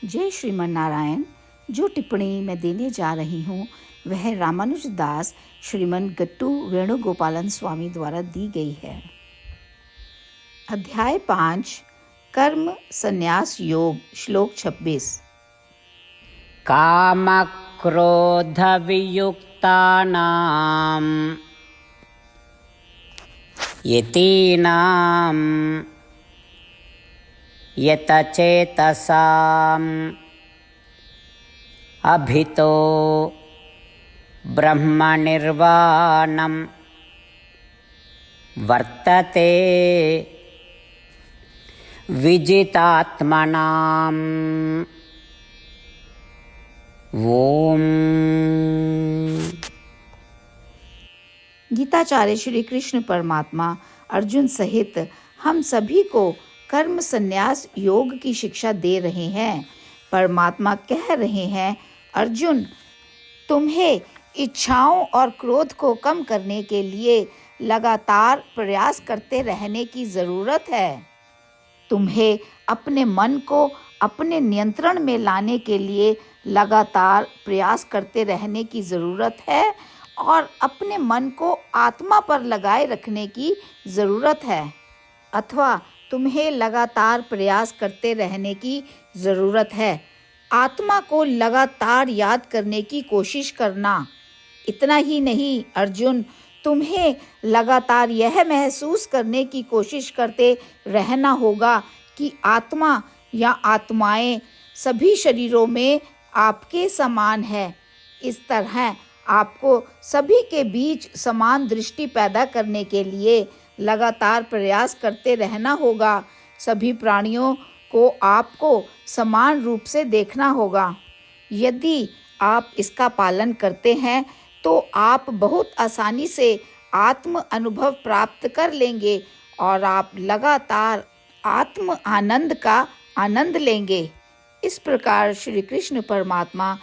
जय श्रीमन नारायण। जो टिप्पणी मैं देने जा रही हूँ वह रामानुज दास श्रीमन गट्टू वेणुगोपालन स्वामी द्वारा दी गई है। अध्याय 5 कर्म संन्यास योग, श्लोक 26। काम क्रोध वियुक्तानां यतीनां यतचेतसाम् अभितो ब्रह्मनिर्वाणं वर्तते विजितात्मनाम्। ओम। गीताचार्य श्री कृष्ण परमात्मा अर्जुन सहित हम सभी को कर्म संन्यास योग की शिक्षा दे रहे हैं। परमात्मा कह रहे हैं, अर्जुन, तुम्हें इच्छाओं और क्रोध को कम करने के लिए लगातार प्रयास करते रहने की जरूरत है। तुम्हें अपने मन को अपने नियंत्रण में लाने के लिए लगातार प्रयास करते रहने की ज़रूरत है और अपने मन को आत्मा पर लगाए रखने की ज़रूरत है, अथवा तुम्हें लगातार प्रयास करते रहने की ज़रूरत है आत्मा को लगातार याद करने की कोशिश करना। इतना ही नहीं अर्जुन, तुम्हें लगातार यह महसूस करने की कोशिश करते रहना होगा कि आत्मा या आत्माएं सभी शरीरों में आपके समान है। इस तरह आपको सभी के बीच समान दृष्टि पैदा करने के लिए लगातार प्रयास करते रहना होगा। सभी प्राणियों को आपको समान रूप से देखना होगा। यदि आप इसका पालन करते हैं तो आप बहुत आसानी से आत्म अनुभव प्राप्त कर लेंगे और आप लगातार आत्म आनंद का आनंद लेंगे। इस प्रकार श्री कृष्ण परमात्मा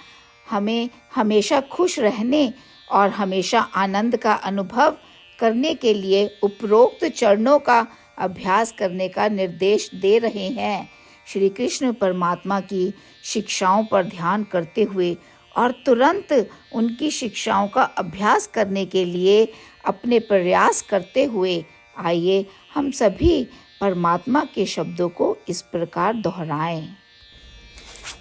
हमें हमेशा खुश रहने और हमेशा आनंद का अनुभव करने के लिए उपरोक्त चरणों का अभ्यास करने का निर्देश दे रहे हैं। श्री कृष्ण परमात्मा की शिक्षाओं पर ध्यान करते हुए और तुरंत उनकी शिक्षाओं का अभ्यास करने के लिए अपने प्रयास करते हुए आइए हम सभी परमात्मा के शब्दों को इस प्रकार दोहराएं।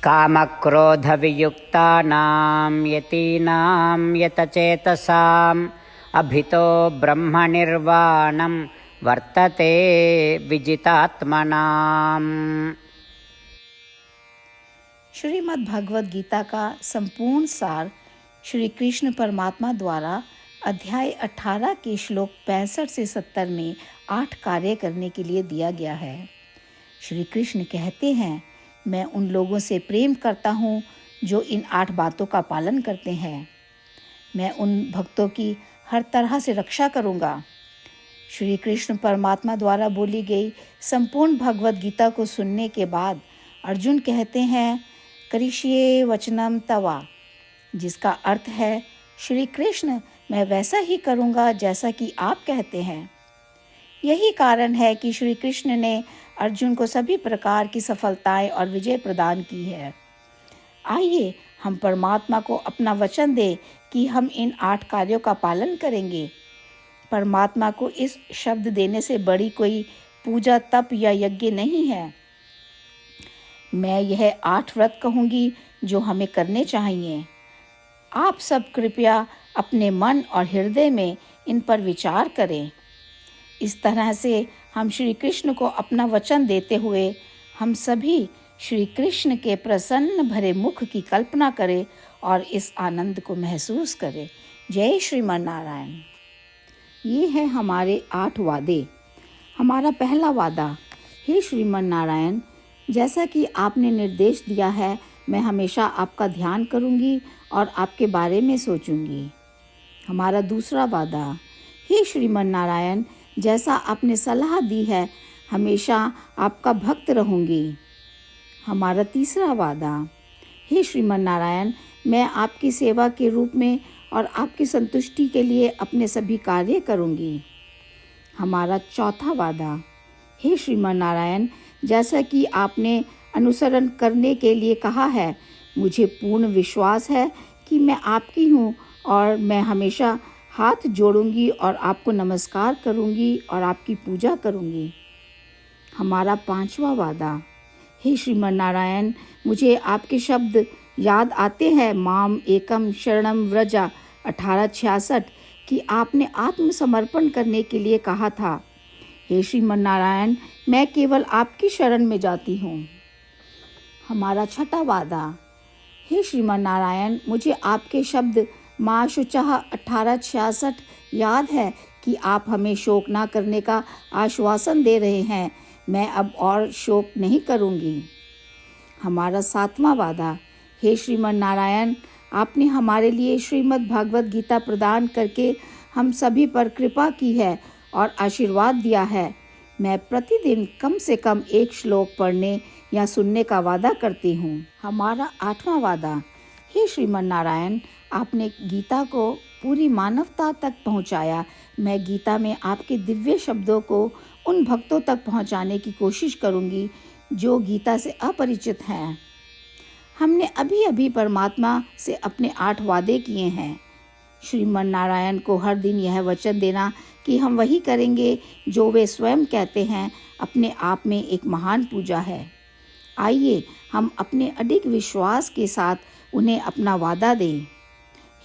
काम क्रोध वियुक्तानां यतीनां यतचेतसाम् अभितो ब्रह्मनिर्वाणं वर्तते विजितात्मनाम्। श्रीमद् भगवद गीता का संपूर्ण सार श्री कृष्ण परमात्मा द्वारा अध्याय 18 के श्लोक 65 से 70 में 8 कार्य करने के लिए दिया गया है। श्री कृष्ण कहते हैं, मैं उन लोगों से प्रेम करता हूँ जो इन 8 बातों का पालन करते हैं। मैं उन भक्तों की हर तरह से रक्षा करूँगा। श्री कृष्ण परमात्मा द्वारा बोली गई संपूर्ण भगवद गीता को सुनने के बाद अर्जुन कहते हैं, करिष्ये वचनम तवा, जिसका अर्थ है, श्री कृष्ण, मैं वैसा ही करूँगा जैसा कि आप कहते हैं। यही कारण है कि श्री कृष्ण ने अर्जुन को सभी प्रकार की सफलताएं और विजय प्रदान की है। आइए हम परमात्मा को अपना वचन दें कि हम इन 8 कार्यों का पालन करेंगे। परमात्मा को इस शब्द देने से बड़ी कोई पूजा, तप या यज्ञ नहीं है। मैं यह 8 व्रत कहूँगी जो हमें करने चाहिए। आप सब कृपया अपने मन और हृदय में इन पर विचार करें। इस तरह से हम श्री कृष्ण को अपना वचन देते हुए हम सभी श्री कृष्ण के प्रसन्न भरे मुख की कल्पना करें और इस आनंद को महसूस करें। जय श्रीमन नारायण। ये हैं हमारे 8 वादे। हमारा पहला वादा, हे श्रीमन नारायण, जैसा कि आपने निर्देश दिया है, मैं हमेशा आपका ध्यान करूंगी और आपके बारे में सोचूंगी। हमारा दूसरा वादा, हे श्रीमन नारायण, जैसा आपने सलाह दी है, हमेशा आपका भक्त रहूंगी। हमारा तीसरा वादा, हे श्रीमन नारायण, मैं आपकी सेवा के रूप में और आपकी संतुष्टि के लिए अपने सभी कार्य करूंगी। हमारा चौथा वादा, हे श्रीमन नारायण, जैसा कि आपने अनुसरण करने के लिए कहा है। मुझे पूर्ण विश्वास है कि मैं आपकी हूँ और मैं हमेशा हाथ जोड़ूंगी और आपको नमस्कार करूंगी और आपकी पूजा करूंगी। हमारा 5वां वादा। हे श्रीमन नारायण, मुझे आपके शब्द याद आते हैं, माम एकम शरणम व्रजा 1866, कि आपने आत्मसमर्पण करने के लिए कहा था। हे श्रीमन नारायण, मैं केवल आपकी शरण में जाती हूँ। हमारा 6वां वादा। हे श्रीमन नारायण, मुझे आपके शब्द माँ शुचः 1866 याद है कि आप हमें शोक ना करने का आश्वासन दे रहे हैं। मैं अब और शोक नहीं करूँगी। हमारा 7वां वादा। हे श्रीमन नारायण, आपने हमारे लिए श्रीमद् भागवत गीता प्रदान करके हम सभी पर कृपा की है और आशीर्वाद दिया है। मैं प्रतिदिन कम से कम एक श्लोक पढ़ने या सुनने का वादा करती हूँ। हमारा 8वां वादा। हे श्रीमन नारायण, आपने गीता को पूरी मानवता तक पहुँचाया। मैं गीता में आपके दिव्य शब्दों को उन भक्तों तक पहुँचाने की कोशिश करूँगी जो गीता से अपरिचित हैं। हमने अभी अभी परमात्मा से अपने 8 वादे किए हैं। श्रीमन नारायण को हर दिन यह वचन देना कि हम वही करेंगे जो वे स्वयं कहते हैं, अपने आप में एक महान पूजा है। आइए हम अपने अडिग विश्वास के साथ उन्हें अपना वादा दें।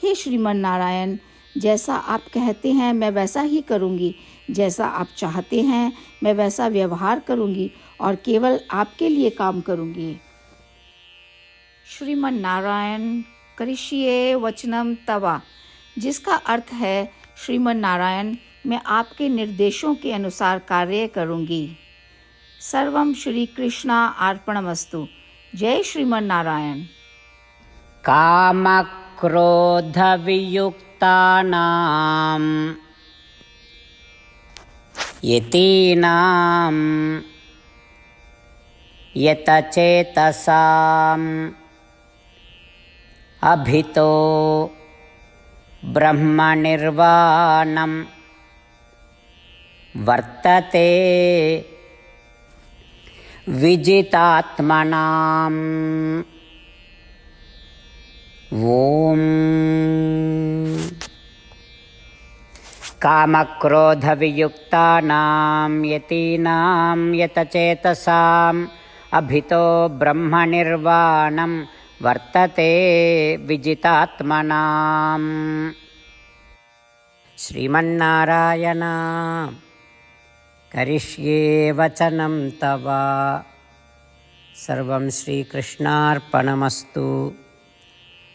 हे श्रीमन नारायण, जैसा आप कहते हैं मैं वैसा ही करूँगी। जैसा आप चाहते हैं मैं वैसा व्यवहार करूँगी और केवल आपके लिए काम करूँगी। श्रीमन नारायण करिष्ये वचनम तवा, जिसका अर्थ है, श्रीमन नारायण, मैं आपके निर्देशों के अनुसार कार्य करूँगी। सर्वम श्री कृष्णा अर्पणमस्तु। जय श्रीमन नारायण। काम क्रोध वियुक्तानां यतीनां यतचेतसाम् अभितो ब्रह्मनिर्वाणं वर्तते विजितात्मनाम्। ॐ कामक्रोधवियुक्तानां यतीनां यतचेतसाम् अभितो ब्रह्मनिर्वाणं वर्तते विजितात्मनाम्। श्रीमन्नारायण करिष्ये वचनं तव। सर्वं श्रीकृष्णार्पणमस्तु।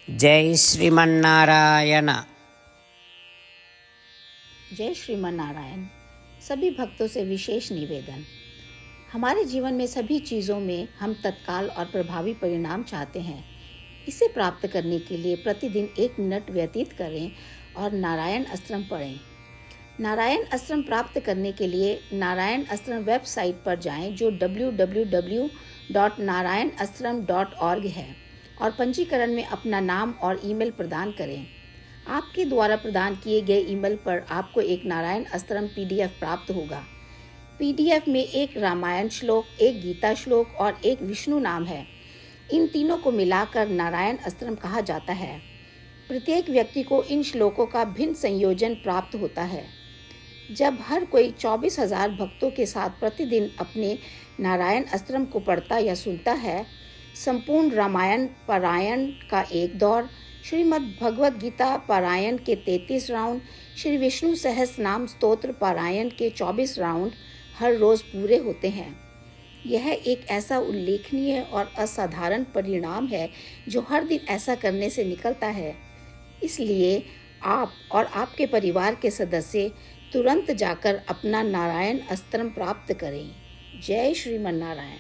जय श्रीमन्नारायण। जय श्रीमन नारायण। सभी भक्तों से विशेष निवेदन। हमारे जीवन में सभी चीज़ों में हम तत्काल और प्रभावी परिणाम चाहते हैं। इसे प्राप्त करने के लिए प्रतिदिन 1 मिनट व्यतीत करें और नारायण अस्त्रम पढ़ें। नारायण अस्त्रम प्राप्त करने के लिए नारायण अस्त्रम वेबसाइट पर जाएं, जो www.narayanastram.org है, और पंजीकरण में अपना नाम और ईमेल प्रदान करें। आपके द्वारा प्रदान किए गए ईमेल पर आपको एक नारायण अस्त्रम PDF प्राप्त होगा। PDF में 1 रामायण श्लोक, 1 गीता श्लोक और 1 विष्णु नाम है। इन तीनों को मिलाकर नारायण अस्त्रम कहा जाता है। प्रत्येक व्यक्ति को इन श्लोकों का भिन्न संयोजन प्राप्त होता है। जब हर कोई 24,000 भक्तों के साथ प्रतिदिन अपने नारायण अस्त्रम को पढ़ता या सुनता है, संपूर्ण रामायण पारायण का 1 दौर, श्रीमद् भगवद गीता पारायण के 33 राउंड, श्री विष्णु सहस्त्र नाम स्तोत्र पारायण के 24 राउंड हर रोज़ पूरे होते हैं। यह एक ऐसा उल्लेखनीय और असाधारण परिणाम है जो हर दिन ऐसा करने से निकलता है। इसलिए आप और आपके परिवार के सदस्य तुरंत जाकर अपना नारायण अस्त्रम प्राप्त करें। जय श्रीमन नारायण।